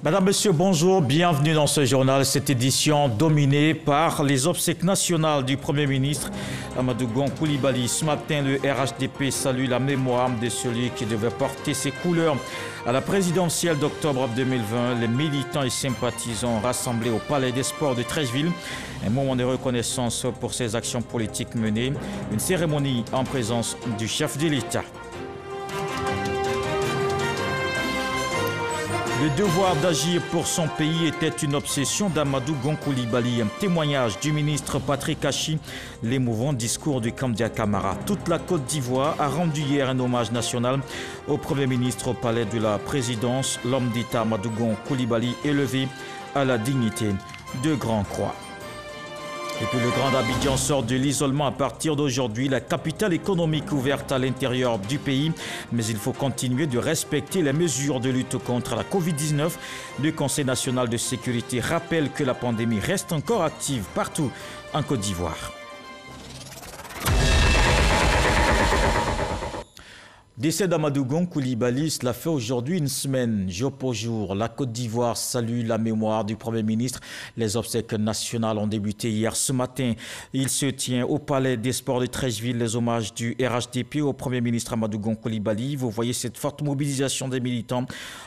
Madame, Monsieur, bonjour, bienvenue dans ce journal. Cette édition dominée par les obsèques nationales du Premier ministre Amadou Gon Coulibaly. Ce matin, le RHDP salue la mémoire de celui qui devait porter ses couleurs à la présidentielle d'octobre 2020. Les militants et sympathisants rassemblés au Palais des Sports de Treichville. Un moment de reconnaissance pour ses actions politiques menées. Une cérémonie en présence du chef de l'État. Le devoir d'agir pour son pays était une obsession d'Amadou Gon Coulibaly. Un témoignage du ministre Patrick Achi, l'émouvant discours du Kamdia Camara. Toute la Côte d'Ivoire a rendu hier un hommage national au Premier ministre au palais de la présidence. L'homme d'État Amadou Gon Coulibaly élevé à la dignité de Grand Croix. Et puis le Grand Abidjan sort de l'isolement à partir d'aujourd'hui, la capitale économique ouverte à l'intérieur du pays. Mais il faut continuer de respecter les mesures de lutte contre la Covid-19. Le Conseil national de sécurité rappelle que la pandémie reste encore active partout en Côte d'Ivoire. Décès d'Amadou Gon Coulibaly, cela fait aujourd'hui une semaine, jour pour jour. La Côte d'Ivoire salue la mémoire du Premier ministre. Les obsèques nationales ont débuté hier. Ce matin, il se tient au Palais des Sports de Treichville les hommages du RHDP au Premier ministre Amadou Gon Coulibaly. Vous voyez cette forte mobilisation des militants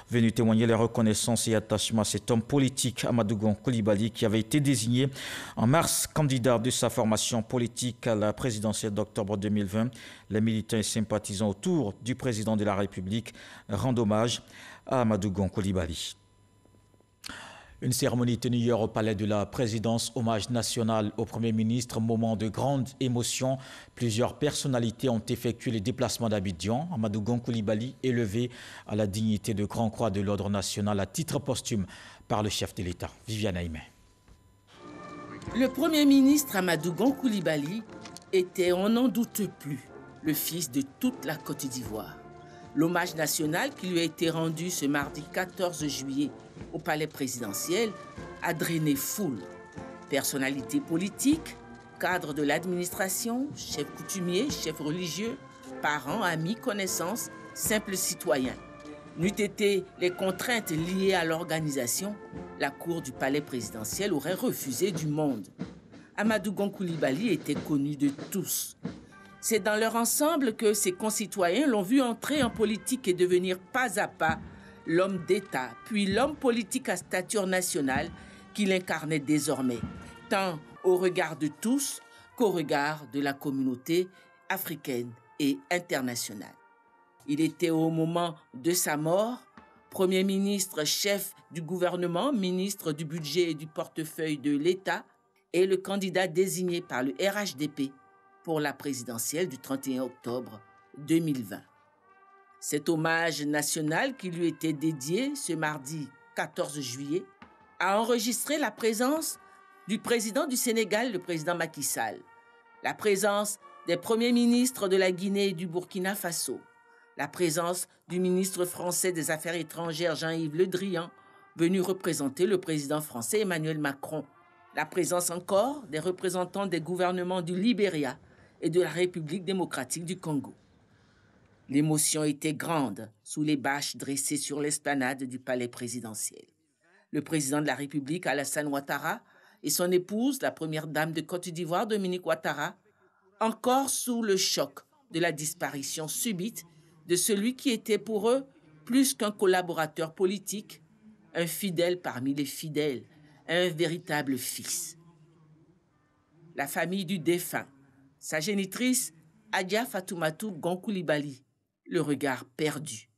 venus témoigner leur reconnaissance et attachement à cet homme politique, Amadou Gon Coulibaly, qui avait été désigné en mars candidat de sa formation politique à la présidentielle d'octobre 2020. Les militants et sympathisants autour du président de la République rendent hommage à Amadou Gon Coulibaly. Une cérémonie tenue hier au palais de la présidence, hommage national au Premier ministre, moment de grande émotion. Plusieurs personnalités ont effectué les déplacements d'Abidjan. Amadou Gon Coulibaly élevé à la dignité de Grand Croix de l'Ordre national à titre posthume par le chef de l'État, Viviane Aimé. Le Premier ministre Amadou Gon Coulibaly était, on n'en doute plus, le fils de toute la Côte d'Ivoire. L'hommage national qui lui a été rendu ce mardi 14 juillet au palais présidentiel a drainé foule. Personnalités politiques, cadres de l'administration, chefs coutumiers, chefs religieux, parents, amis, connaissances, simples citoyens. N'eût été les contraintes liées à l'organisation, la cour du palais présidentiel aurait refusé du monde. Amadou Gon Coulibaly était connu de tous. C'est dans leur ensemble que ses concitoyens l'ont vu entrer en politique et devenir pas à pas l'homme d'État, puis l'homme politique à stature nationale qu'il incarnait désormais, tant au regard de tous qu'au regard de la communauté africaine et internationale. Il était au moment de sa mort, Premier ministre, chef du gouvernement, ministre du budget et du portefeuille de l'État et le candidat désigné par le RHDP pour la présidentielle du 31 octobre 2020. Cet hommage national qui lui était dédié ce mardi 14 juillet a enregistré la présence du président du Sénégal, le président Macky Sall, la présence des premiers ministres de la Guinée et du Burkina Faso, la présence du ministre français des Affaires étrangères Jean-Yves Le Drian, venu représenter le président français Emmanuel Macron, la présence encore des représentants des gouvernements du Libéria et de la République démocratique du Congo. L'émotion était grande sous les bâches dressées sur l'esplanade du palais présidentiel. Le président de la République, Alassane Ouattara, et son épouse, la première dame de Côte d'Ivoire, Dominique Ouattara, encore sous le choc de la disparition subite de celui qui était pour eux plus qu'un collaborateur politique, un fidèle parmi les fidèles, un véritable fils. La famille du défunt, sa génitrice, Adja Fatoumata Gon Coulibaly, le regard perdu.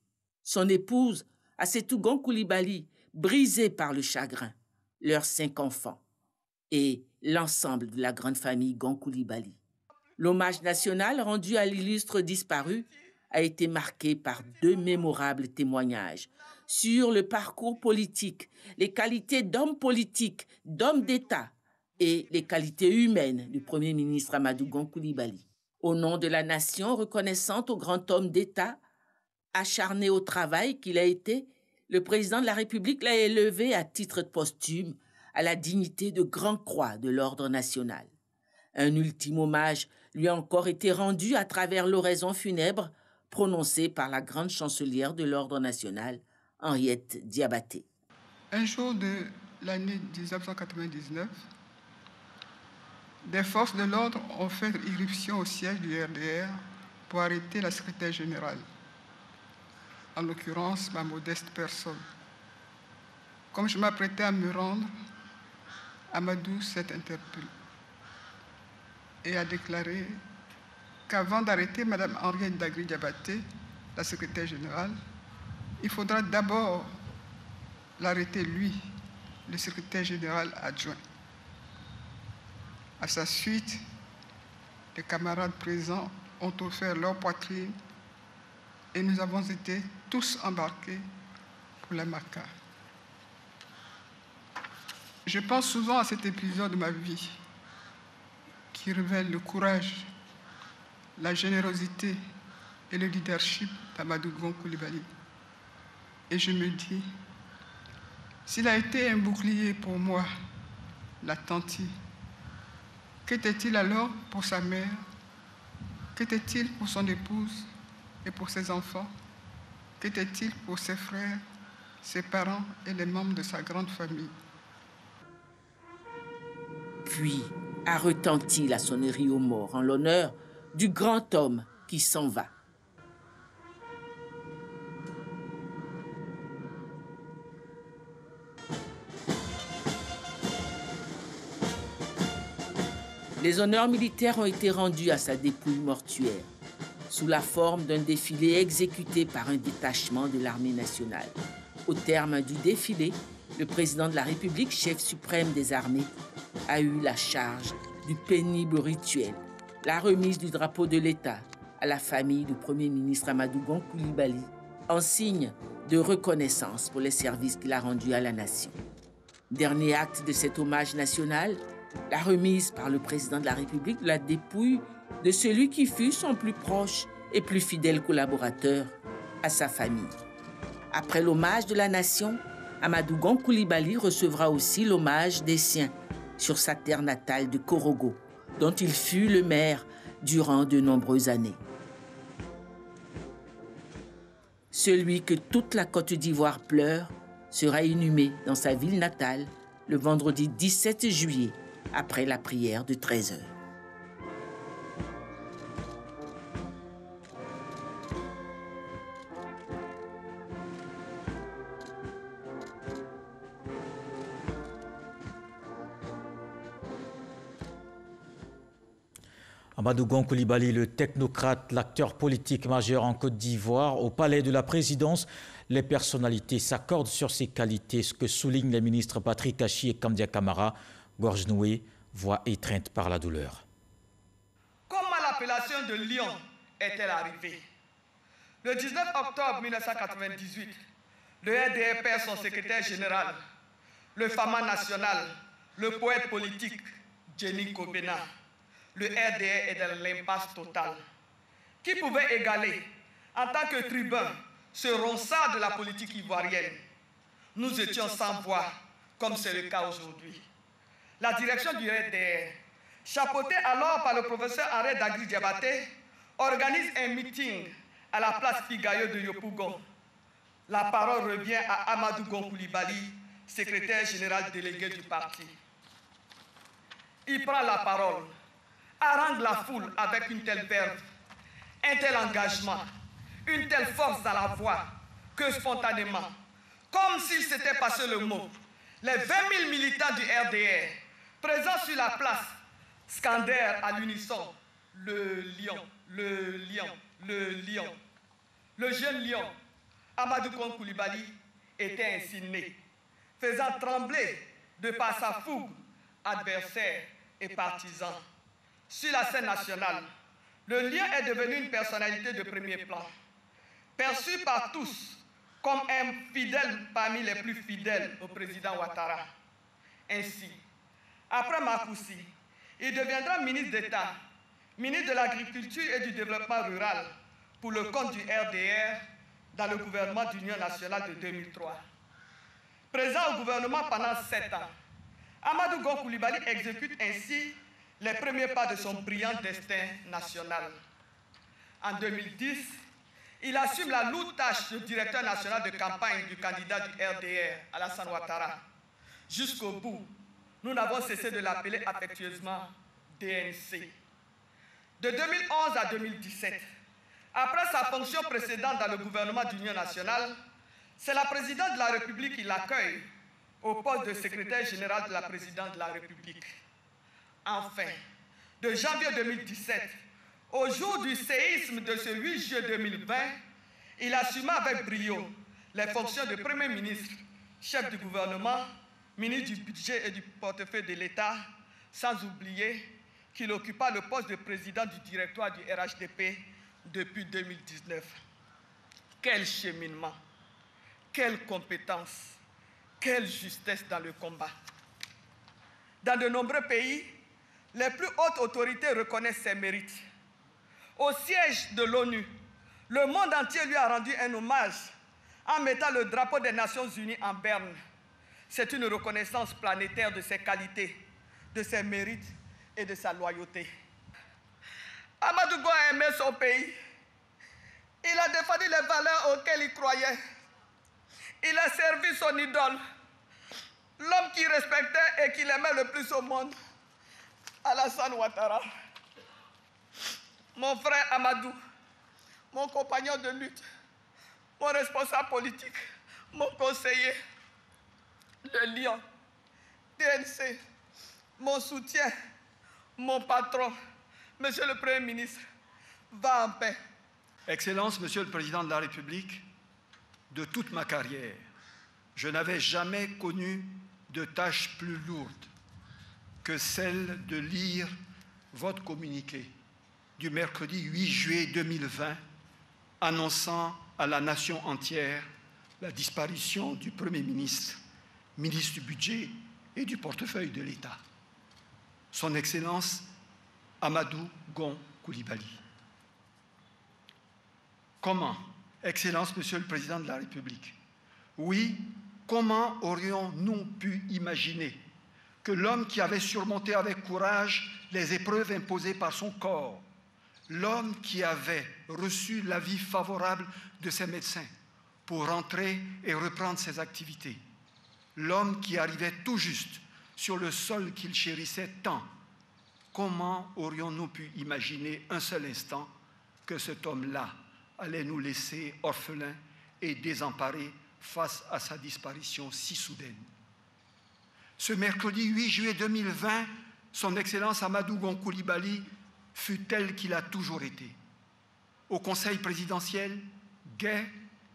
Son épouse, Assetou Gon Coulibaly, brisée par le chagrin. Leurs 5 enfants. Et l'ensemble de la grande famille Gon Coulibaly. L'hommage national rendu à l'illustre disparu a été marqué par 2 mémorables témoignages sur le parcours politique, les qualités d'homme politique, d'homme d'État, et les qualités humaines du Premier ministre Amadou Gon Coulibaly. Au nom de la nation reconnaissante au grand homme d'État, acharné au travail qu'il a été, le président de la République l'a élevé à titre posthume à la dignité de Grand Croix de l'Ordre national. Un ultime hommage lui a encore été rendu à travers l'oraison funèbre prononcée par la grande chancelière de l'Ordre national, Henriette Diabaté. Un jour de l'année 1999, des forces de l'ordre ont fait irruption au siège du RDR pour arrêter la secrétaire générale, en l'occurrence ma modeste personne. Comme je m'apprêtais à me rendre, Amadou s'est interpellé et a déclaré qu'avant d'arrêter Mme Henriette Dagri-Diabaté, la secrétaire générale, il faudra d'abord l'arrêter lui, le secrétaire général adjoint. À sa suite, les camarades présents ont offert leur poitrine et nous avons été tous embarqués pour la Maca. Je pense souvent à cet épisode de ma vie qui révèle le courage, la générosité et le leadership d'Amadou Gon Coulibaly. Et je me dis, s'il a été un bouclier pour moi, la Tanti, qu'était-il alors pour sa mère? Qu'était-il pour son épouse et pour ses enfants? Qu'était-il pour ses frères, ses parents et les membres de sa grande famille? Puis a retenti la sonnerie aux morts en l'honneur du grand homme qui s'en va. Les honneurs militaires ont été rendus à sa dépouille mortuaire, sous la forme d'un défilé exécuté par un détachement de l'armée nationale. Au terme du défilé, le président de la République, chef suprême des armées, a eu la charge du pénible rituel, la remise du drapeau de l'État à la famille du Premier ministre Amadou Gon Coulibaly, en signe de reconnaissance pour les services qu'il a rendus à la nation. Dernier acte de cet hommage national, la remise par le président de la République de la dépouille de celui qui fut son plus proche et plus fidèle collaborateur à sa famille. Après l'hommage de la nation, Amadou Gon Coulibaly recevra aussi l'hommage des siens sur sa terre natale de Korogo, dont il fut le maire durant de nombreuses années. Celui que toute la Côte d'Ivoire pleure sera inhumé dans sa ville natale le vendredi 17 juillet, après la prière de 13 heures. Amadou Gon Coulibaly, le technocrate, l'acteur politique majeur en Côte d'Ivoire, au palais de la présidence, les personnalités s'accordent sur ses qualités, ce que soulignent les ministres Patrick Achi et Kamdia Camara, gorge nouée, voix étreinte par la douleur. Comment l'appellation de Lion est-elle arrivée? Le 19 octobre 1998, le RDR perd son secrétaire général, le Fama national, le poète politique Jenny Kobena. Le RDR est dans l'impasse totale. Qui pouvait égaler, en tant que tribun, ce ronsard de la politique ivoirienne? Nous étions sans voix, comme c'est le cas aujourd'hui. La direction du RDR, chapeautée alors par le professeur Henriette Dagri-Diabaté, organise un meeting à la place Pigayo de Yopougon. La parole revient à Amadou Gon Coulibaly, secrétaire général délégué du parti. Il prend la parole, harangue la foule avec une telle verve, un tel engagement, une telle force dans la voix, que spontanément, comme s'il s'était passé le mot, les 20 000 militants du RDR, présents sur la place, scandèrent à l'unisson « Le lion, le lion, le lion ». Le jeune lion, Amadou Gon Coulibaly, était ainsi né, faisant trembler de par sa fougue adversaires et partisans. Sur la scène nationale, le lion est devenu une personnalité de premier plan, perçu par tous comme un fidèle parmi les plus fidèles au président Ouattara. Ainsi, après Makoussi, il deviendra ministre d'État, ministre de l'Agriculture et du Développement rural pour le compte du RDR dans le gouvernement d'Union nationale de 2003. Présent au gouvernement pendant 7 ans, Amadou Gon Coulibaly exécute ainsi les premiers pas de son brillant destin national. En 2010, il assume la lourde tâche de directeur national de campagne du candidat du RDR, Alassane Ouattara. Jusqu'au bout, nous n'avons cessé de l'appeler affectueusement DNC. De 2011 à 2017, après sa fonction précédente dans le gouvernement d'Union nationale, c'est la présidente de la République qui l'accueille au poste de secrétaire général de la présidente de la République. Enfin, de janvier 2017 au jour du séisme de ce 8 juillet 2020, il assuma avec brio les fonctions de Premier ministre, chef du gouvernement, ministre du budget et du portefeuille de l'État, sans oublier qu'il occupa le poste de président du directoire du RHDP depuis 2019. Quel cheminement, quelle compétence, quelle justesse dans le combat. Dans de nombreux pays, les plus hautes autorités reconnaissent ses mérites. Au siège de l'ONU, le monde entier lui a rendu un hommage en mettant le drapeau des Nations Unies en berne. C'est une reconnaissance planétaire de ses qualités, de ses mérites et de sa loyauté. Amadou Gon a aimé son pays. Il a défendu les valeurs auxquelles il croyait. Il a servi son idole, l'homme qu'il respectait et qu'il aimait le plus au monde, Alassane Ouattara. Mon frère Amadou, mon compagnon de lutte, mon responsable politique, mon conseiller, le lion, DNC, mon soutien, mon patron, Monsieur le Premier ministre, va en paix. Excellence, Monsieur le Président de la République, de toute ma carrière, je n'avais jamais connu de tâche plus lourde que celle de lire votre communiqué du mercredi 8 juillet 2020 annonçant à la nation entière la disparition du Premier ministre, ministre du Budget et du portefeuille de l'État, Son Excellence Amadou Gon Coulibaly. Comment, Excellence, Monsieur le Président de la République, oui, comment aurions-nous pu imaginer que l'homme qui avait surmonté avec courage les épreuves imposées par son corps, l'homme qui avait reçu l'avis favorable de ses médecins pour rentrer et reprendre ses activités, l'homme qui arrivait tout juste sur le sol qu'il chérissait tant, comment aurions-nous pu imaginer un seul instant que cet homme-là allait nous laisser orphelins et désemparés face à sa disparition si soudaine? Ce mercredi 8 juillet 2020, Son Excellence Amadou Gon Coulibaly fut tel qu'il a toujours été. Au Conseil présidentiel, gai,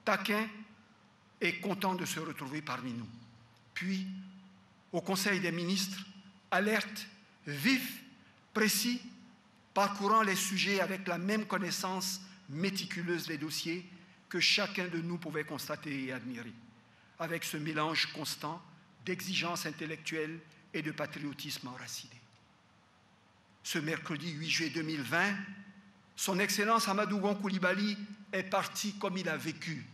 taquin et content de se retrouver parmi nous. Puis, au Conseil des ministres, alerte, vif, précis, parcourant les sujets avec la même connaissance méticuleuse des dossiers que chacun de nous pouvait constater et admirer, avec ce mélange constant d'exigence intellectuelle et de patriotisme enraciné. Ce mercredi 8 juillet 2020, Son Excellence Amadou Gon Coulibaly est parti comme il a vécu,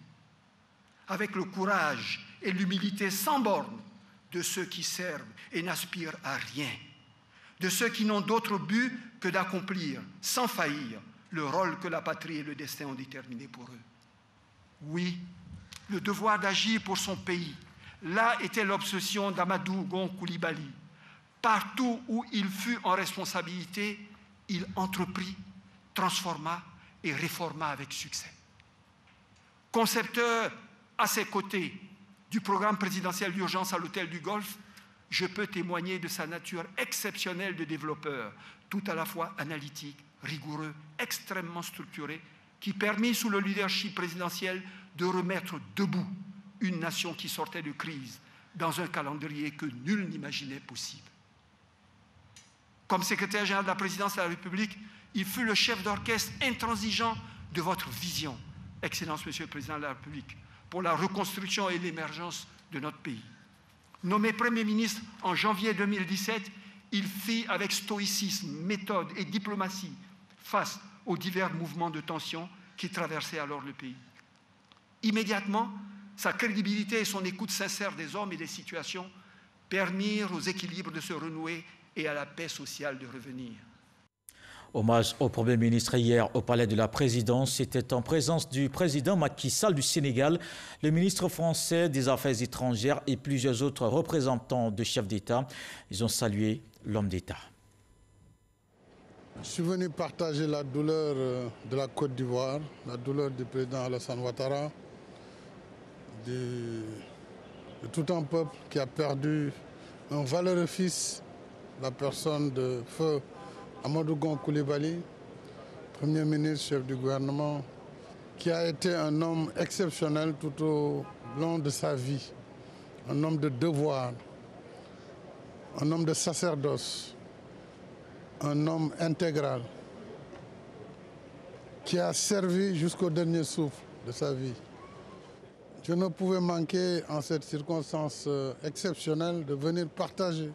avec le courage et l'humilité sans borne de ceux qui servent et n'aspirent à rien, de ceux qui n'ont d'autre but que d'accomplir, sans faillir, le rôle que la patrie et le destin ont déterminé pour eux. Oui, le devoir d'agir pour son pays, là était l'obsession d'Amadou Gon Coulibaly. Partout où il fut en responsabilité, il entreprit, transforma et réforma avec succès. Concepteur à ses côtés du programme présidentiel d'urgence à l'hôtel du Golfe, je peux témoigner de sa nature exceptionnelle de développeur, tout à la fois analytique, rigoureux, extrêmement structuré, qui permit sous le leadership présidentiel de remettre debout une nation qui sortait de crise dans un calendrier que nul n'imaginait possible. Comme secrétaire général de la présidence de la République, il fut le chef d'orchestre intransigeant de votre vision, Excellence, Monsieur le Président de la République, pour la reconstruction et l'émergence de notre pays. Nommé Premier ministre en janvier 2017, il fit avec stoïcisme, méthode et diplomatie face aux divers mouvements de tension qui traversaient alors le pays. Immédiatement, sa crédibilité et son écoute sincère des hommes et des situations permirent aux équilibres de se renouer et à la paix sociale de revenir. Hommage au Premier ministre hier au Palais de la Présidence. C'était en présence du président Macky Sall du Sénégal, le ministre français des Affaires étrangères et plusieurs autres représentants de chefs d'État. Ils ont salué l'homme d'État. Je suis venu partager la douleur de la Côte d'Ivoire, la douleur du président Alassane Ouattara, de tout un peuple qui a perdu un valeureux fils, la personne de feu Amadou Gon Coulibaly, Premier ministre, chef du gouvernement, qui a été un homme exceptionnel tout au long de sa vie, un homme de devoir, un homme de sacerdoce, un homme intégral, qui a servi jusqu'au dernier souffle de sa vie. Je ne pouvais manquer en cette circonstance exceptionnelle de venir partager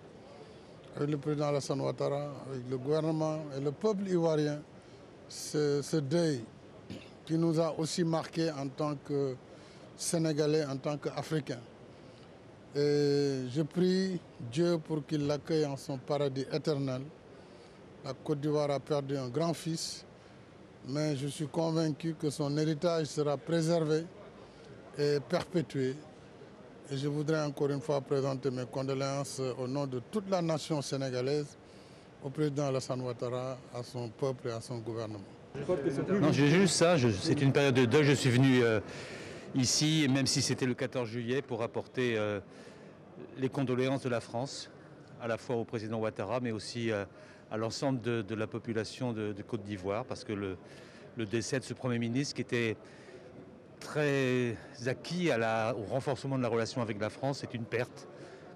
avec le président Alassane Ouattara, avec le gouvernement et le peuple ivoirien, ce deuil qui nous a aussi marqués en tant que Sénégalais, en tant qu'Africains. Et je prie Dieu pour qu'il l'accueille en son paradis éternel. La Côte d'Ivoire a perdu un grand fils, mais je suis convaincu que son héritage sera préservé et perpétué. Et je voudrais encore une fois présenter mes condoléances au nom de toute la nation sénégalaise au président Alassane Ouattara, à son peuple et à son gouvernement. Non, j'ai juste ça, c'est une période de deuil. Je suis venu ici, même si c'était le 14 juillet, pour apporter les condoléances de la France, à la fois au président Ouattara, mais aussi à l'ensemble de la population de Côte d'Ivoire, parce que le décès de ce Premier ministre qui était très acquis au renforcement de la relation avec la France, c'est une perte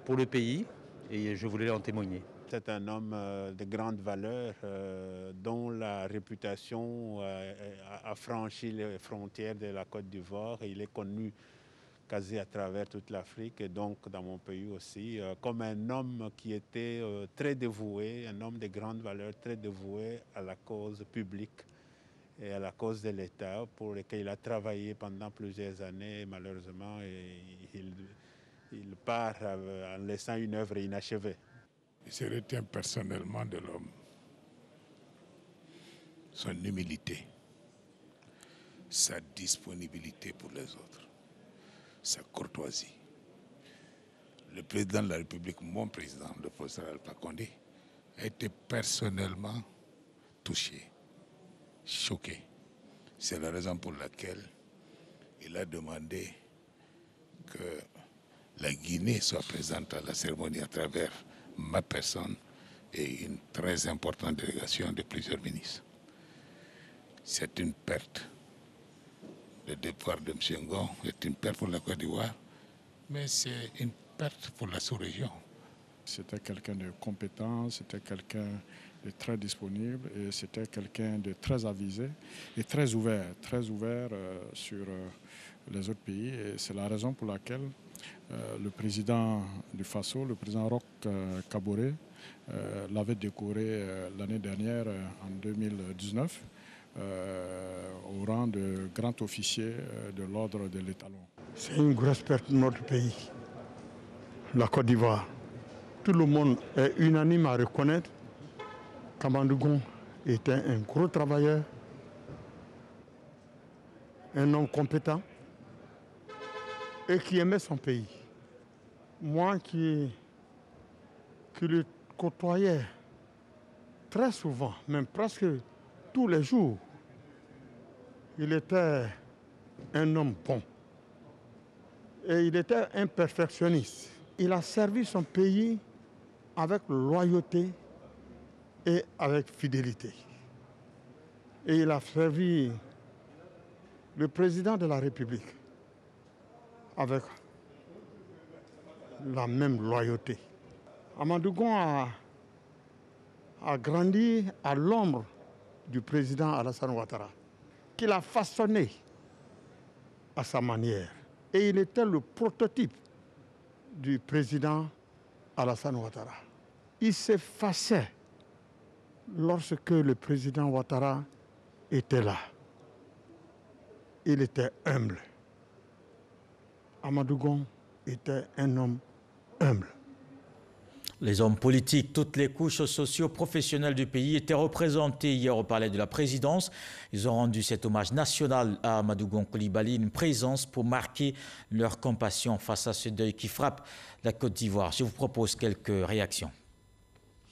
pour le pays et je voulais en témoigner. C'est un homme de grande valeur dont la réputation a franchi les frontières de la Côte d'Ivoire et il est connu quasi à travers toute l'Afrique et donc dans mon pays aussi, comme un homme qui était très dévoué, un homme de grande valeur, très dévoué à la cause publique et à la cause de l'État pour lequel il a travaillé pendant plusieurs années. Malheureusement, il part en laissant une œuvre inachevée. Il se retient personnellement de l'homme, son humilité, sa disponibilité pour les autres, sa courtoisie. Le président de la République, mon président, le professeur Alpha Condé, a été personnellement touché, choqué. C'est la raison pour laquelle il a demandé que la Guinée soit présente à la cérémonie à travers ma personne et une très importante délégation de plusieurs ministres. C'est une perte. Le départ de M. Ngon est une perte pour la Côte d'Ivoire, mais c'est une perte pour la sous-région. C'était quelqu'un de compétent, c'était quelqu'un de très disponible et c'était quelqu'un de très avisé et très ouvert sur les autres pays. Et c'est la raison pour laquelle le président du Faso, le président Roch Kaboré, l'avait décoré l'année dernière, en 2019, au rang de grand officier de l'ordre de l'Étalon. C'est une grosse perte de notre pays, la Côte d'Ivoire. Tout le monde est unanime à reconnaître qu'Amadou Gon était un gros travailleur, un homme compétent et qui aimait son pays. Moi qui le côtoyais très souvent, même presque tous les jours, il était un homme bon et il était un perfectionniste. Il a servi son pays avec loyauté et avec fidélité. Et il a servi le président de la République avec la même loyauté. Amadou Gon a grandi à l'ombre du président Alassane Ouattara, qu'il a façonné à sa manière. Et il était le prototype du président Alassane Ouattara. Il s'effaçait lorsque le président Ouattara était là. Il était humble. Amadou Gon était un homme humble. Les hommes politiques, toutes les couches socio-professionnelles du pays étaient représentés hier au palais de la présidence. Ils ont rendu cet hommage national à Amadou Gon Coulibaly, une présence pour marquer leur compassion face à ce deuil qui frappe la Côte d'Ivoire. Je vous propose quelques réactions.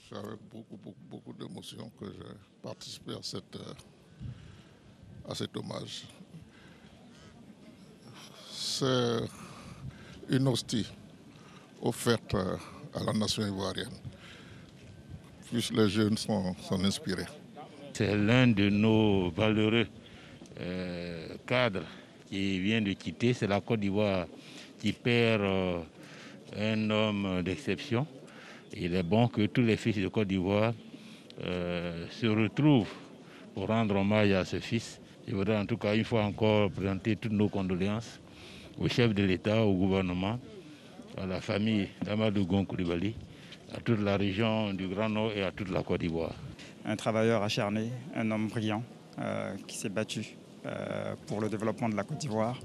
C'est avec beaucoup d'émotion que j'ai participé à cet hommage. C'est une hostie offerte à la nation ivoirienne, puisque les jeunes sont inspirés. C'est l'un de nos valeureux cadres qui vient de quitter. C'est la Côte d'Ivoire qui perd un homme d'exception. Il est bon que tous les fils de Côte d'Ivoire se retrouvent pour rendre hommage à ce fils. Je voudrais en tout cas une fois encore présenter toutes nos condoléances au chef de l'État, au gouvernement, à la famille d'Amadou Gon Coulibaly, à toute la région du Grand Nord et à toute la Côte d'Ivoire. Un travailleur acharné, un homme brillant qui s'est battu pour le développement de la Côte d'Ivoire.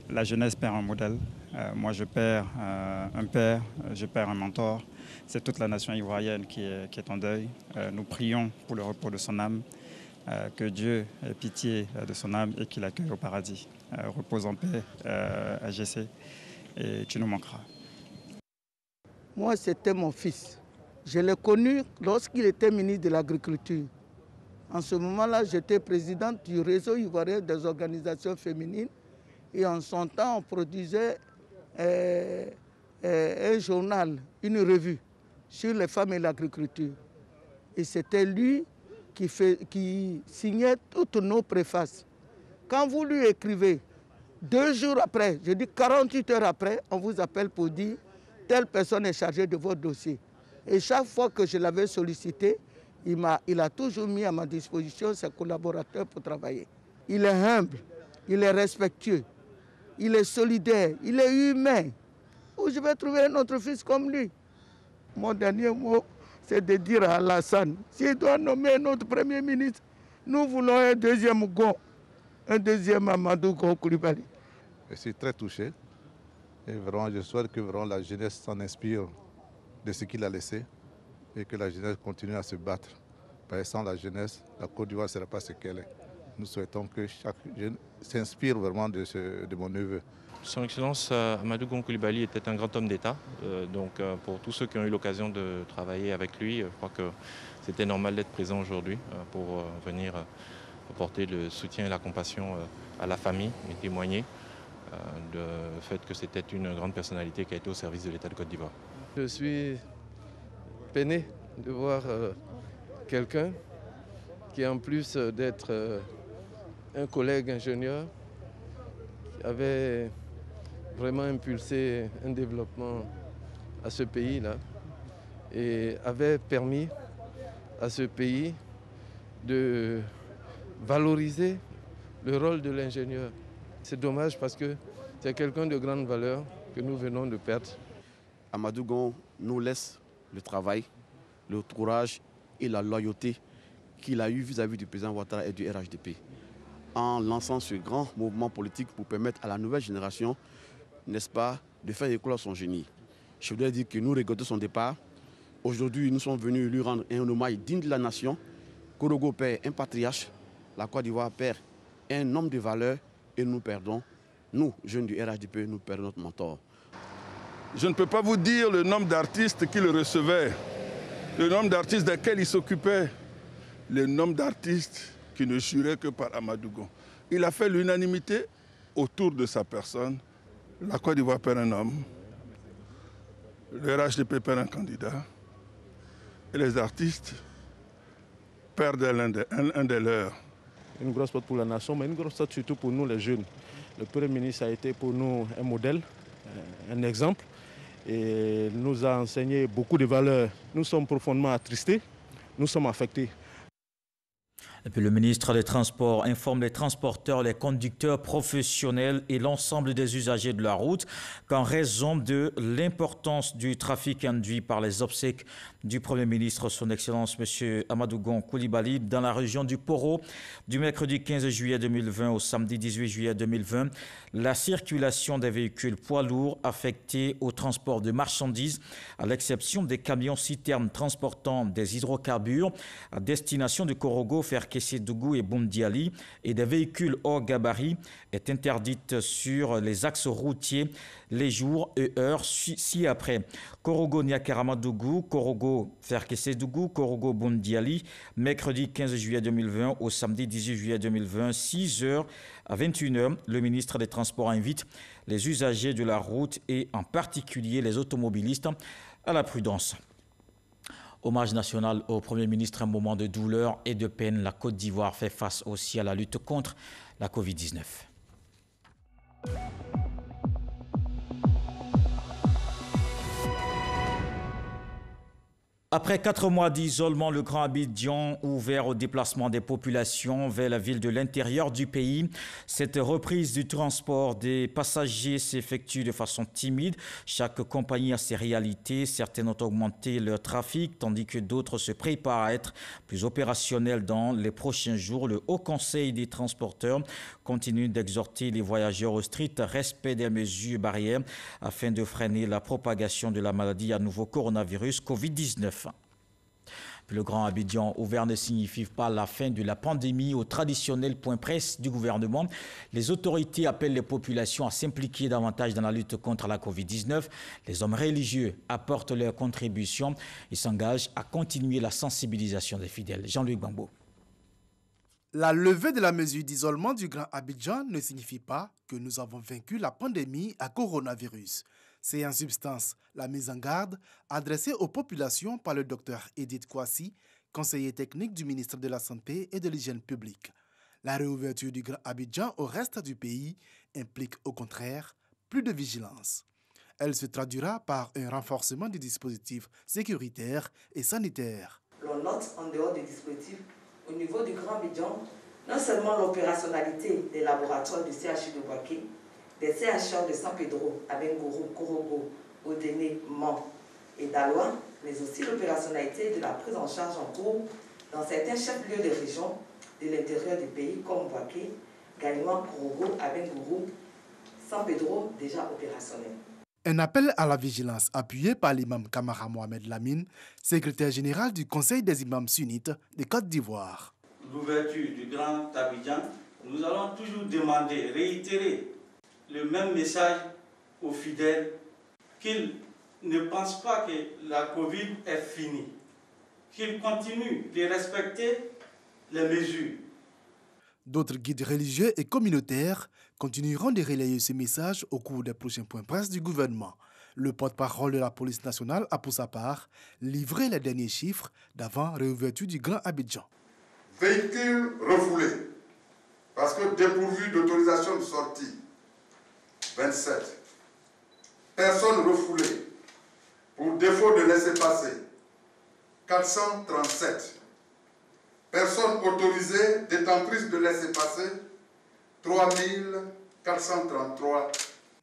La jeunesse perd un modèle. Moi, je perds un père, je perds un mentor. C'est toute la nation ivoirienne qui est en deuil. Nous prions pour le repos de son âme, que Dieu ait pitié de son âme et qu'il l'accueille au paradis. Repose en paix, AGC, et tu nous manqueras. Moi, c'était mon fils. Je l'ai connu lorsqu'il était ministre de l'Agriculture. En ce moment-là, j'étais présidente du réseau ivoirien des organisations féminines. Et en son temps, on produisait un journal, une revue sur les femmes et l'agriculture. Et c'était lui qui signait toutes nos préfaces. Quand vous lui écrivez, 2 jours après, je dis 48 heures après, on vous appelle pour dire telle personne est chargée de votre dossier. Et chaque fois que je l'avais sollicité, il a toujours mis à ma disposition ses collaborateurs pour travailler. Il est humble, il est respectueux, il est solidaire, il est humain. Où je vais trouver un autre fils comme lui? Mon dernier mot, c'est de dire à Alassane, s'il doit nommer un autre Premier ministre, nous voulons un deuxième Gon, un deuxième Amadou Gon Coulibaly. Je suis très touché et vraiment, je souhaite que vraiment, la jeunesse s'en inspire de ce qu'il a laissé et que la jeunesse continue à se battre. Parce que sans la jeunesse, la Côte d'Ivoire ne sera pas ce qu'elle est. Nous souhaitons que chaque jeune s'inspire vraiment de mon neveu. Son Excellence Amadou Gon Coulibaly était un grand homme d'État. Donc pour tous ceux qui ont eu l'occasion de travailler avec lui, je crois que c'était normal d'être présent aujourd'hui pour venir apporter le soutien et la compassion à la famille et témoigner du fait que c'était une grande personnalité qui a été au service de l'État de Côte d'Ivoire. Je suis peiné de voir quelqu'un qui, en plus d'être un collègue ingénieur, avait vraiment impulsé un développement à ce pays-là et avait permis à ce pays de valoriser le rôle de l'ingénieur. C'est dommage parce que c'est quelqu'un de grande valeur que nous venons de perdre. Amadou Gon nous laisse le travail, le courage et la loyauté qu'il a eu vis-à-vis du président Ouattara et du RHDP. En lançant ce grand mouvement politique pour permettre à la nouvelle génération, n'est-ce pas, de faire éclore son génie. Je voudrais dire que nous regrettons son départ. Aujourd'hui, nous sommes venus lui rendre un hommage digne de la nation. Korogo perd un patriarche, la Côte d'Ivoire perd un homme de valeur et nous perdons, nous, jeunes du RHDP, nous perdons notre mentor. Je ne peux pas vous dire le nombre d'artistes qui le recevaient, le nombre d'artistes desquels il s'occupait, le nombre d'artistes qui ne juraient que par Amadou Gon. Il a fait l'unanimité autour de sa personne. La Côte d'Ivoire perd un homme, le RHDP perd un candidat, et les artistes perdent un des leurs. Une grosse faute pour la nation, mais une grosse faute surtout pour nous les jeunes. Le Premier ministre a été pour nous un modèle, un exemple, et nous a enseigné beaucoup de valeurs. Nous sommes profondément attristés, nous sommes affectés. Et puis le ministre des Transports informe les transporteurs, les conducteurs professionnels et l'ensemble des usagers de la route qu'en raison de l'importance du trafic induit par les obsèques du Premier ministre, son Excellence M. Amadou Gon Coulibaly, dans la région du Poro, du mercredi 15 juillet 2020 au samedi 18 juillet 2020, la circulation des véhicules poids lourds affectés au transport de marchandises, à l'exception des camions citernes transportant des hydrocarbures à destination de Korogo, Ferkessédougou et Boundiali et des véhicules hors gabarit, est interdite sur les axes routiers les jours et heures ci-après. Korogo Niakaramadougou, Korogo Ferkessédougou, Korogo Boundiali, mercredi 15 juillet 2020 au samedi 18 juillet 2020, 6h à 21h. Le ministre des Transports invite les usagers de la route et en particulier les automobilistes à la prudence. Hommage national au Premier ministre, un moment de douleur et de peine. La Côte d'Ivoire fait face aussi à la lutte contre la Covid-19. Après 4 mois d'isolement, le Grand Abidjan ouvert au déplacement des populations vers la ville de l'intérieur du pays. Cette reprise du transport des passagers s'effectue de façon timide. Chaque compagnie a ses réalités. Certaines ont augmenté leur trafic, tandis que d'autres se préparent à être plus opérationnelles dans les prochains jours. Le Haut Conseil des transporteurs continue d'exhorter les voyageurs au strict respect des mesures barrières afin de freiner la propagation de la maladie à nouveau coronavirus Covid-19. Le Grand Abidjan ouvert ne signifie pas la fin de la pandémie. Au traditionnel point presse du gouvernement, les autorités appellent les populations à s'impliquer davantage dans la lutte contre la Covid-19. Les hommes religieux apportent leur contribution et s'engagent à continuer la sensibilisation des fidèles. Jean-Luc Bambo. La levée de la mesure d'isolement du Grand Abidjan ne signifie pas que nous avons vaincu la pandémie à coronavirus. C'est en substance la mise en garde adressée aux populations par le docteur Edith Kouassi, conseiller technique du ministre de la Santé et de l'Hygiène publique. La réouverture du Grand Abidjan au reste du pays implique au contraire plus de vigilance. Elle se traduira par un renforcement des dispositifs sécuritaires et sanitaires. On note en dehors des dispositifs, au niveau du Grand Abidjan, non seulement l'opérationnalité des laboratoires du CHU de Boaké, des CHR de San Pedro, Abengourou, Korogo, Odéné, Mans et Daloa, mais aussi l'opérationnalité de la prise en charge en cours dans certains chefs-lieux de région de l'intérieur du pays comme Boaké, Galima, Korogo, Abengourou, San Pedro déjà opérationnel. Un appel à la vigilance appuyé par l'imam Kamara Mohamed Lamine, secrétaire général du Conseil des imams sunnites de Côte d'Ivoire. L'ouverture du Grand Abidjan, nous allons toujours demander, réitérer le même message aux fidèles qu'ils ne pensent pas que la Covid est finie, qu'ils continuent de respecter les mesures. D'autres guides religieux et communautaires continueront de relayer ce message au cours des prochains points presse du gouvernement. Le porte-parole de la police nationale a pour sa part livré les derniers chiffres d'avant réouverture du Grand Abidjan. Véhicules refoulés, parce que dépourvus d'autorisation de sortie, 27. Personnes refoulées pour défaut de laisser-passer, 437. Personnes autorisées détentrices de laisser-passer, 3433.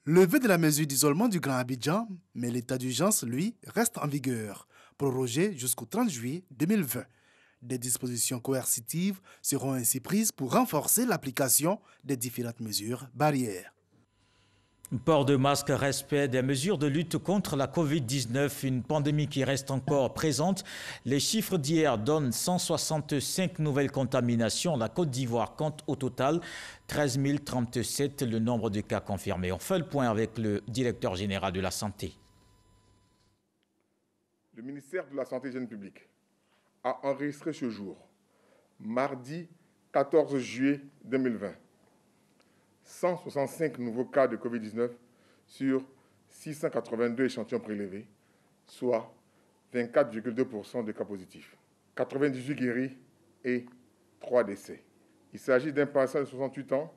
Levée de la mesure d'isolement du Grand Abidjan, mais l'état d'urgence, lui, reste en vigueur, prorogé jusqu'au 30 juillet 2020. Des dispositions coercitives seront ainsi prises pour renforcer l'application des différentes mesures barrières. Port de masque, respect des mesures de lutte contre la Covid-19, une pandémie qui reste encore présente. Les chiffres d'hier donnent 165 nouvelles contaminations. La Côte d'Ivoire compte au total 13 037 le nombre de cas confirmés. On fait le point avec le directeur général de la Santé. Le ministère de la Santé et de l'Hygiène publique a enregistré ce jour, mardi 14 juillet 2020, 165 nouveaux cas de Covid-19 sur 682 échantillons prélevés, soit 24,2% de cas positifs, 98 guéris et 3 décès. Il s'agit d'un patient de 68 ans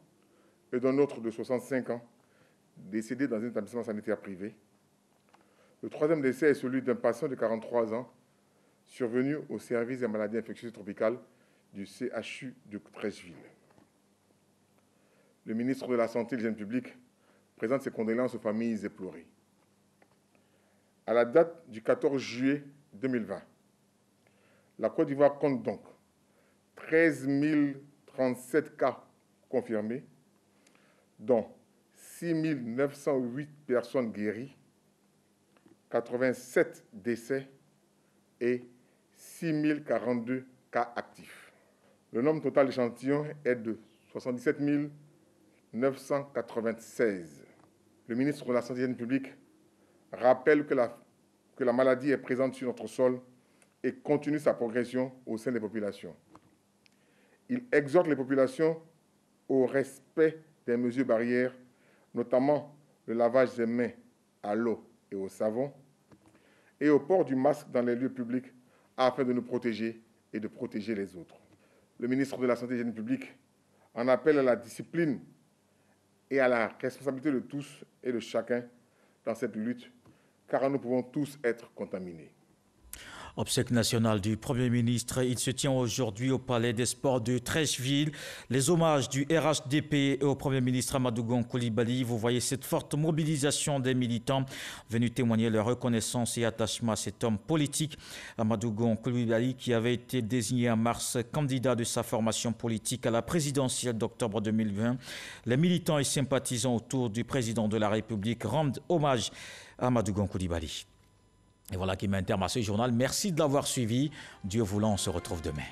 et d'un autre de 65 ans décédé dans un établissement sanitaire privé. Le troisième décès est celui d'un patient de 43 ans survenu au service des maladies infectieuses tropicales du CHU de Treichville. Le ministre de la Santé et de l'Hygiène publique présente ses condoléances aux familles éplorées. À la date du 14 juillet 2020, la Côte d'Ivoire compte donc 13 037 cas confirmés, dont 6 908 personnes guéries, 87 décès et 6 042 cas actifs. Le nombre total d'échantillons est de 77 996. Le ministre de la Santé et de l'Hygiène publique rappelle que la maladie est présente sur notre sol et continue sa progression au sein des populations. Il exhorte les populations au respect des mesures barrières, notamment le lavage des mains à l'eau et au savon, et au port du masque dans les lieux publics afin de nous protéger et de protéger les autres. Le ministre de la Santé et de l'Hygiène publique en appelle à la discipline et à la responsabilité de tous et de chacun dans cette lutte, car nous pouvons tous être contaminés. Obsèque nationale du Premier ministre, il se tient aujourd'hui au Palais des Sports de Treichville. Les hommages du RHDP et au Premier ministre Amadou Gon Coulibaly. Vous voyez cette forte mobilisation des militants venus témoigner leur reconnaissance et attachement à cet homme politique. Amadou Gon Coulibaly, qui avait été désigné en mars candidat de sa formation politique à la présidentielle d'octobre 2020. Les militants et sympathisants autour du président de la République rendent hommage à Amadou Gon Coulibaly. Et voilà qui met un terme à ce journal. Merci de l'avoir suivi. Dieu voulant, on se retrouve demain.